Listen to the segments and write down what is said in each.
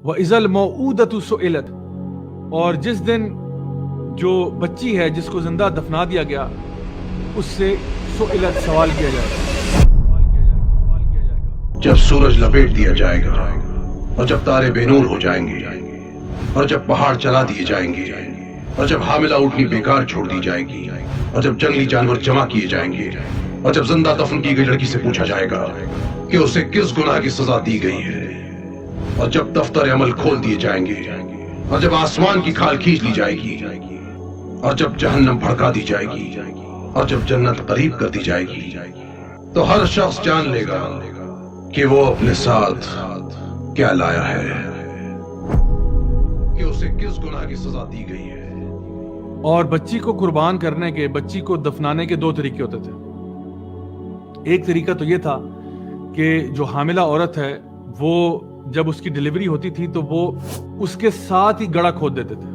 وَإِذَا الْمَوْعُودَةُ سُئِلَتْ، اور جس دن جو بچی ہے جس کو زندہ دفنا دیا گیا اس سے سئلت سوال کیا جائے گا. جب سورج لپیٹ دیا جائے گا اور جب تارے بے نور ہو جائیں گے اور جب پہاڑ چلا دیے جائیں گے اور جب حاملہ اٹھنی بیکار چھوڑ دی جائے گی اور جب جنگلی جانور جمع کیے جائیں گے اور جب زندہ دفن کی گئی لڑکی سے پوچھا جائے گا کہ اسے کس گناہ کی سزا دی گئی ہے، اور جب دفتر عمل کھول دیے جائیں گے اور جب آسمان کی کھال کھینچ لی جائے گی اور جب جہنم بھڑکا دی جائے گی اور جب جنت قریب کر دی جائے گی، تو ہر شخص جان لے گا کہ وہ اپنے ساتھ کیا لایا ہے، کہ اسے کس گناہ کی سزا دی گئی ہے. اور بچی کو قربان کرنے کے، بچی کو دفنانے کے 2 طریقے ہوتے تھے. ایک طریقہ تو یہ تھا کہ جو حاملہ عورت ہے وہ جب اس کی ڈیلیوری ہوتی تھی تو وہ اس کے ساتھ ہی گڑھا کھود دیتے تھے.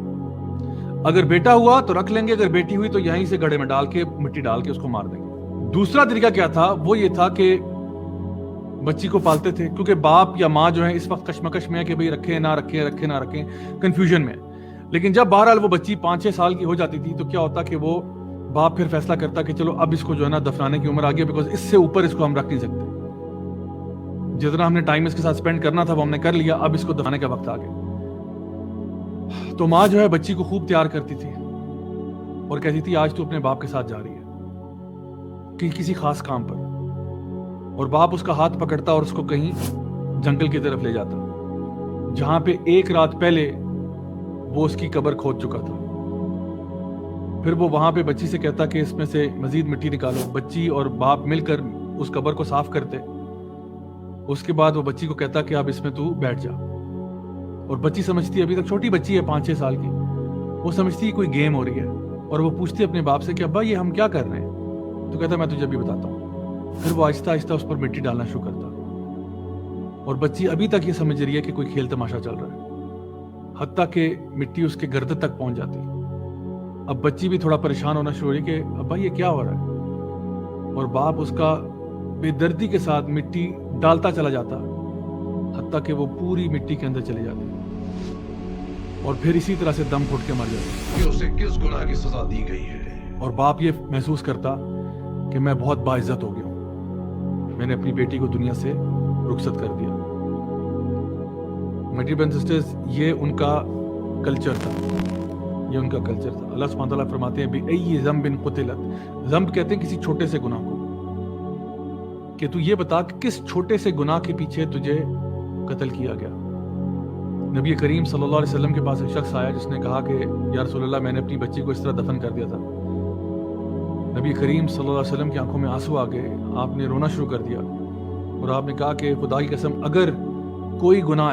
اگر بیٹا ہوا تو رکھ لیں گے، اگر بیٹی ہوئی تو یہیں سے گڑھے میں ڈال کے مٹی ڈال کے اس کو مار دیں گے. دوسرا طریقہ کیا تھا؟ وہ یہ تھا کہ بچی کو پالتے تھے، کیونکہ باپ یا ماں جو ہے اس وقت کشمکش میں ہے کہ بھئی رکھیں نہ رکھیں، رکھیں نہ رکھیں، کنفیوژن میں. لیکن جب بہرحال وہ بچی 5-6 سال کی ہو جاتی تھی تو کیا ہوتا کہ وہ باپ پھر فیصلہ کرتا کہ چلو اب اس کو جو ہے نا دفنانے کی عمر آ گئی، بیکاز اس سے اوپر اس کو ہم رکھ نہیں سکتے. جتنا ہم نے ٹائم اس کے ساتھ سپینڈ کرنا تھا وہ ہم نے کر لیا، اب اس کو دفنانے کا وقت آ گیا. تو ماں جو ہے بچی کو خوب تیار کرتی تھی اور کہتی تھی آج تو اپنے باپ کے ساتھ جا رہی ہے کہ کسی خاص کام پر، اور باپ اس کا ہاتھ پکڑتا اور اس کو کہیں جنگل کی طرف لے جاتا جہاں پہ 1 رات پہلے وہ اس کی قبر کھود چکا تھا. پھر وہ وہاں پہ بچی سے کہتا کہ اس میں سے مزید مٹی نکالو. بچی اور باپ مل کر اس قبر کو صاف کرتے. اس کے بعد وہ بچی کو کہتا کہ اب اس میں تو بیٹھ جا. اور بچی سمجھتی ہے، ابھی تک چھوٹی بچی ہے 5-6 سال کی، وہ سمجھتی ہے کوئی گیم ہو رہی ہے، اور وہ پوچھتی ہے اپنے باپ سے کہ ابا یہ ہم کیا کر رہے ہیں؟ تو کہتا میں تجھے ابھی بتاتا ہوں. پھر وہ آہستہ آہستہ اس پر مٹی ڈالنا شروع کرتا، اور بچی ابھی تک یہ سمجھ رہی ہے کہ کوئی کھیل تماشا چل رہا ہے، حتیٰ کہ مٹی اس کے گردن تک پہنچ جاتی. اب بچی بھی تھوڑا پریشان ہونا شروع ہوئی کہ ابا یہ کیا ہو رہا ہے، اور باپ اس کا بے دردی کے ساتھ مٹی ڈالتا چلا جاتا حتیٰ کہ وہ پوری مٹی کے اندر چلی جاتی اور پھر اسی طرح سے دم گھٹ کے مر جاتی کہ اسے کس گناہ کی سزا دی گئی ہے. اور باپ یہ محسوس کرتا کہ میں بہت باعزت ہو گیا ہوں، میں نے اپنی بیٹی کو دنیا سے رخصت کر دیا. میری برادرز اینڈ سسٹرز، یہ ان کا کلچر تھا، یہ ان کا کلچر تھا. اللہ سبحانہ تعالیٰ فرماتے ہیں بِأَيِّ ذَنْبٍ قُتِلَتْ، ذنب کہتے ہیں کسی چھوٹے سے گناہ کو، کہ تو یہ بتا کہ کس چھوٹے سے گناہ کے پیچھے تجھے قتل کیا گیا. نبی کریم صلی اللہ علیہ وسلم کے پاس ایک شخص آیا جس نے کہا کہ یا رسول اللہ میں نے اپنی بچی کو اس طرح دفن کر دیا تھا. نبی کریم صلی اللہ علیہ وسلم کی آنکھوں میں آنسو آ گئے، آپ نے رونا شروع کر دیا اور آپ نے کہا کہ خدا کی قسم اگر کوئی گناہ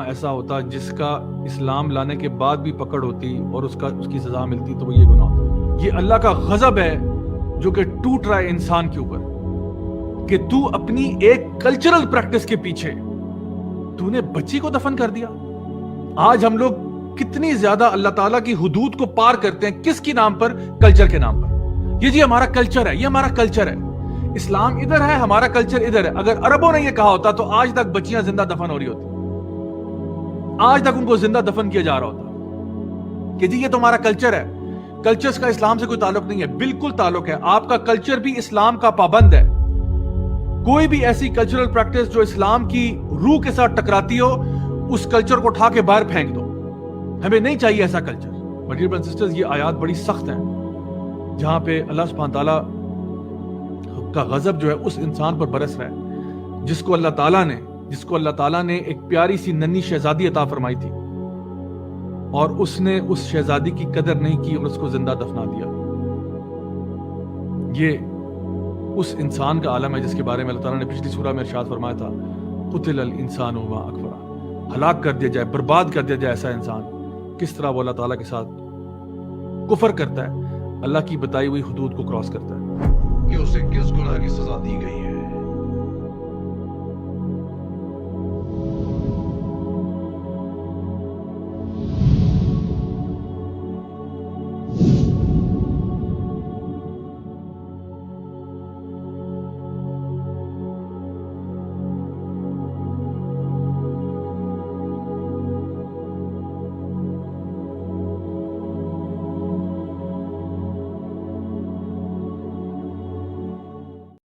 ایسا ہوتا جس کا اسلام لانے کے بعد بھی پکڑ ہوتی اور اس کی سزا ملتی تو وہ یہ گناہ ہوتا. یہ اللہ کا غضب ہے جو کہ ٹوٹ رہا ہے انسان کے اوپر، کہ تو اپنی ایک کلچرل پریکٹس کے پیچھے تو نے بچی کو دفن کر دیا. آج ہم لوگ کتنی زیادہ اللہ تعالیٰ کی حدود کو پار کرتے ہیں، کس کی نام پر؟ کلچر کے نام پر. یہ جی ہمارا کلچر ہے، یہ ہمارا کلچر ہے، اسلام ادھر ہے، ہمارا کلچر ادھر ہے. اگر عربوں نے یہ کہا ہوتا تو آج تک بچیاں زندہ دفن ہو رہی ہوتی، آج تک ان کو زندہ دفن کیا جا رہا ہوتا کہ جی یہ تو ہمارا کلچر ہے. کلچرز کا اسلام سے کوئی تعلق نہیں ہے، بالکل تعلق ہے. آپ کا کلچر بھی اسلام کا پابند ہے. کوئی بھی ایسی کلچرل پریکٹس جو اسلام کی روح کے ساتھ ٹکراتی ہو، اس کلچر کو اٹھا کے باہر پھینک دو. ہمیں نہیں چاہیے ایسا culture. Dear brothers and sisters, یہ آیات بڑی سخت ہیں جہاں پہ اللہ سبحانہ تعالیٰ کا غضب جو ہے اس انسان پر برس رہا ہے جس کو اللہ تعالیٰ نے ایک پیاری سی ننھی شہزادی عطا فرمائی تھی، اور اس نے اس شہزادی کی قدر نہیں کی اور اس کو زندہ دفنا دیا. یہ اس انسان کا عالم ہے جس کے بارے میں اللہ تعالیٰ نے پچھلی سورہ میں ارشاد فرمایا تھا قتل الانسان ما اکفرہ، ہلاک کر دیا جائے، برباد کر دیا جائے ایسا انسان. کس طرح وہ اللہ تعالیٰ کے ساتھ کفر کرتا ہے، اللہ کی بتائی ہوئی حدود کو کراس کرتا ہے. کہ اسے کس گناہ کی سزا دی گئی ہے.